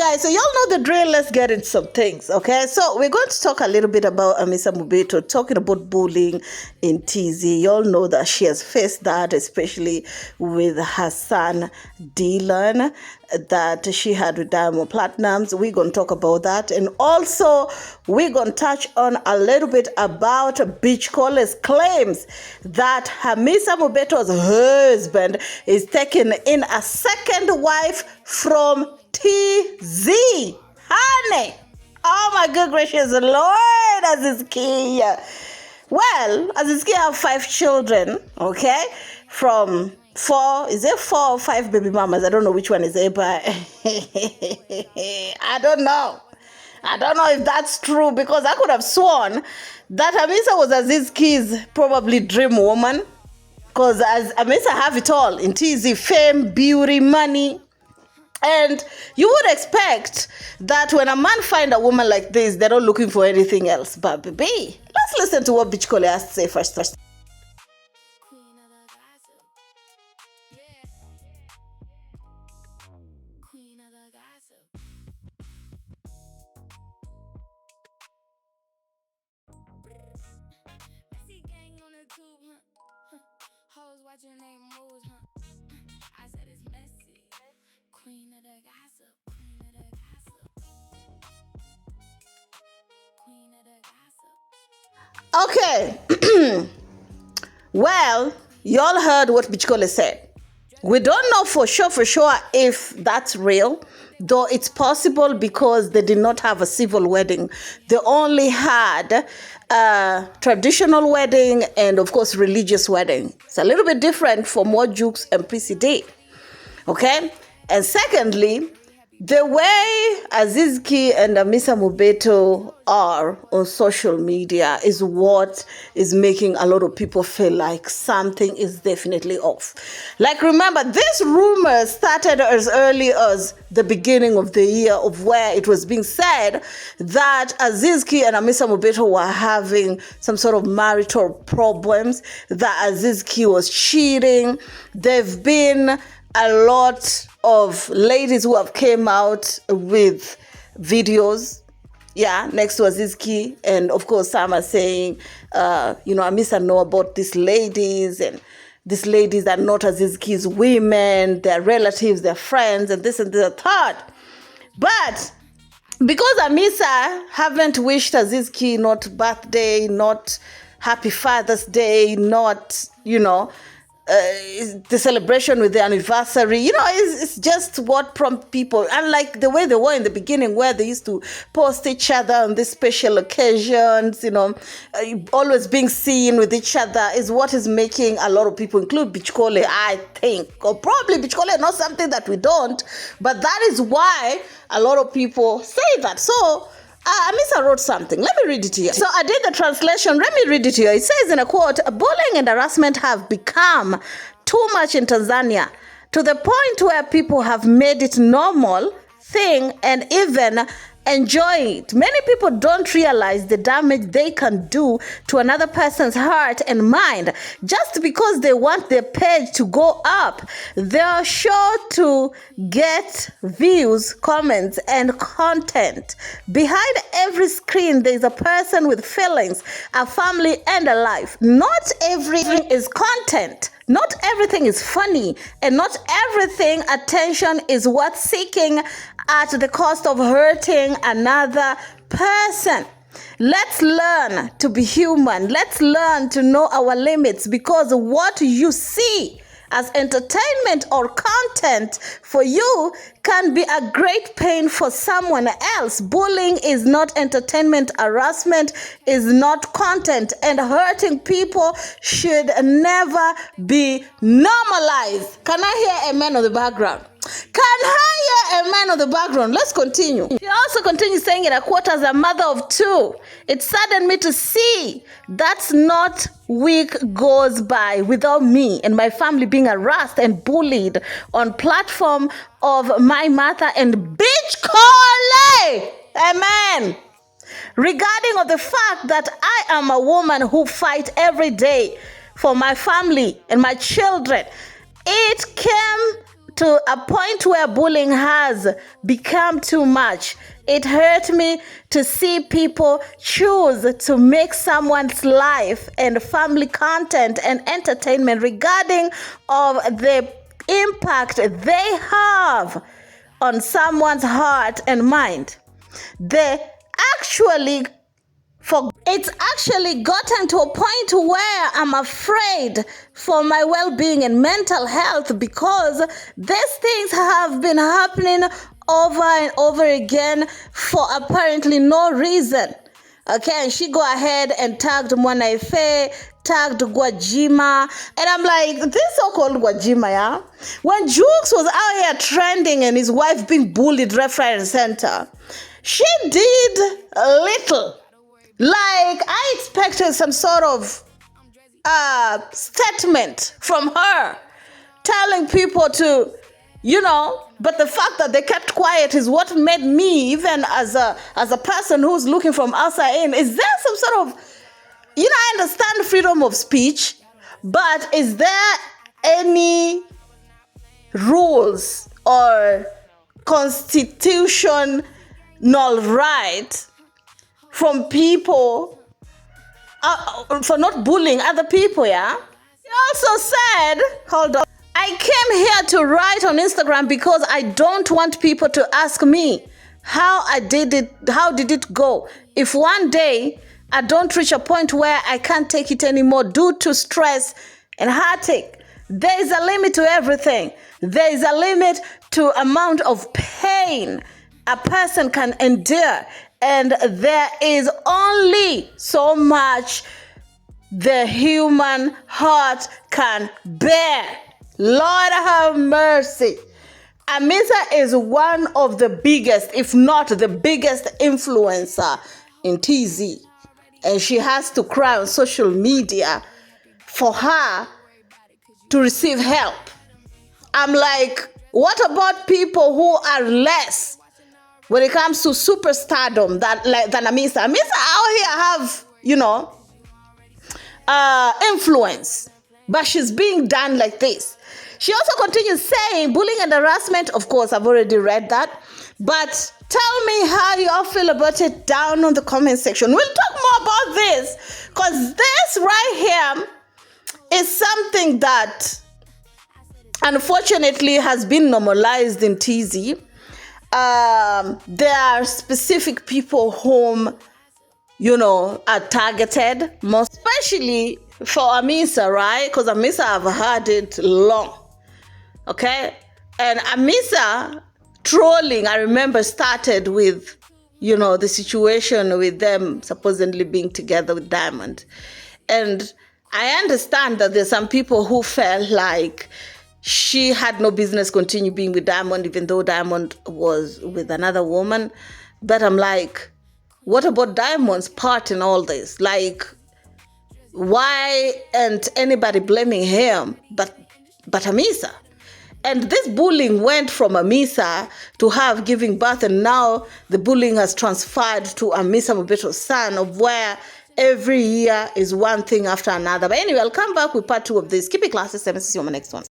guys, so y'all know the drill. Let's get into some things, okay? So we're going to talk a little bit about Misa Mubetto, talking about bullying in TZ. Y'all know that she has faced that, especially with her son Dylan, that she had with Diamond Platinums. We're going to talk about that. And also, we're going to touch on a little bit about Beachcoller's claims that Hamisa Mubetto's husband is taking in a second wife from TZ. Honey. Oh my good gracious Lord, Azizki. Well, Azizki have 5 children, okay? From 4, is it 4 or 5 baby mamas? I don't know which one is it, but I don't know. I don't know if that's true, because I could have sworn that Hamisa was Azizki's probably dream woman. Because as Hamisa have it all in TZ, fame, beauty, money. And you would expect that when a man find a woman like this, they're not looking for anything else. But baby, let's listen to what Beachcolor has to say first. Watching they moves, huh? I said it's messy. Queen of the gossip. Queen of the gossip. Queen of the gossip. Okay. Well, y'all heard what Beachcolor said. We don't know for sure if that's real, though it's possible because they did not have a civil wedding. They only had a traditional wedding and, of course, religious wedding. It's a little bit different from what Jukes and Prissy did. Okay? And secondly, the way Azizki and Misa Mubetto are on social media is what is making a lot of people feel like something is definitely off. Like, remember, this rumor started as early as the beginning of the year, of where it was being said that Azizki and Misa Mubetto were having some sort of marital problems, that Azizki was cheating. There've been a lot of ladies who have came out with videos, next to Azizki, and of course some are saying, Amisa know about these ladies, and these ladies are not Azizki's women, they're relatives, they're friends, and this and the third. But because Amisa haven't wished Azizki not birthday, not happy Father's Day, not, the celebration with the anniversary, it's just what prompt people. Unlike the way they were in the beginning, where they used to post each other on these special occasions, always being seen with each other, is what is making a lot of people, include Beachcolor, I think, or probably Beachcolor knows something that we don't, but that is why a lot of people say that. So Amisa wrote something. Let me read it here. So I did the translation. Let me read it here. It says in a quote, bullying and harassment have become too much in Tanzania, to the point where people have made it normal thing and even enjoy it. Many people don't realize the damage they can do to another person's heart and mind just because they want their page to go up. They're sure to get views, comments, and content. Behind every screen, there's a person with feelings, a family, and a life. Not everything is content. Not everything is funny, and not everything attention is worth seeking at the cost of hurting another person. Let's learn to be human. Let's learn to know our limits, because what you see as entertainment or content for you can be a great pain for someone else. Bullying is not entertainment. Harassment is not content. And hurting people should never be normalized. Can I hear a man on the background? Can I hear a man on the background? Let's continue. He also continues saying in a quote, as a mother of 2, it saddened me to see that's not week goes by without me and my family being harassed and bullied on platform of my mother and Beachcolor. Amen. Regarding of the fact that I am a woman who fight every day for my family and my children, it came to a point where bullying has become too much. It hurt me to see people choose to make someone's life and family content and entertainment regarding of the impact they have on someone's heart and mind. They actually it's actually gotten to a point where I'm afraid for my well-being and mental health because these things have been happening over and over again for apparently no reason. Okay, and she go ahead and tagged Mwanaife, tagged Gwajima, and I'm like, this so-called Gwajima, yeah? When Jukes was out here trending and his wife being bullied left, right, and center, she did little. Like, I expected some sort of statement from her telling people to, but the fact that they kept quiet is what made me, even as a person who's looking from outside in, is there some sort of, I understand freedom of speech, but is there any rules or constitutional right from people for not bullying other people, yeah? He also said, hold on, I came here to write on Instagram because I don't want people to ask me how did it go. If one day I don't reach a point where I can't take it anymore due to stress and heartache, there is a limit to everything. There is a limit to amount of pain a person can endure. And there is only so much the human heart can bear. Lord have mercy. HAMISA is one of the biggest, if not the biggest influencer in TZ. And she has to cry on social media for her to receive help. I'm like, what about people who are less when it comes to superstardom than HAMISA? HAMISA out here have, influence, but she's being done like this. She also continues saying, bullying and harassment, of course, I've already read that, but tell me how you all feel about it down on the comment section. We'll talk more about this, because this right here is something that unfortunately has been normalized in TZ. There are specific people whom, are targeted, most especially for HAMISA, right? Because HAMISA, I've had it long, okay? And HAMISA trolling, I remember, started with, the situation with them supposedly being together with Diamond. And I understand that there's some people who felt like she had no business continue being with Diamond, even though Diamond was with another woman. But I'm like, what about Diamond's part in all this? Like, why ain't anybody blaming him but HAMISA? And this bullying went from HAMISA to her giving birth, and now the bullying has transferred to Misa Mubetto's son, of where every year is one thing after another. But anyway, I'll come back with part 2 of this. Keep it classy. See you on my next one.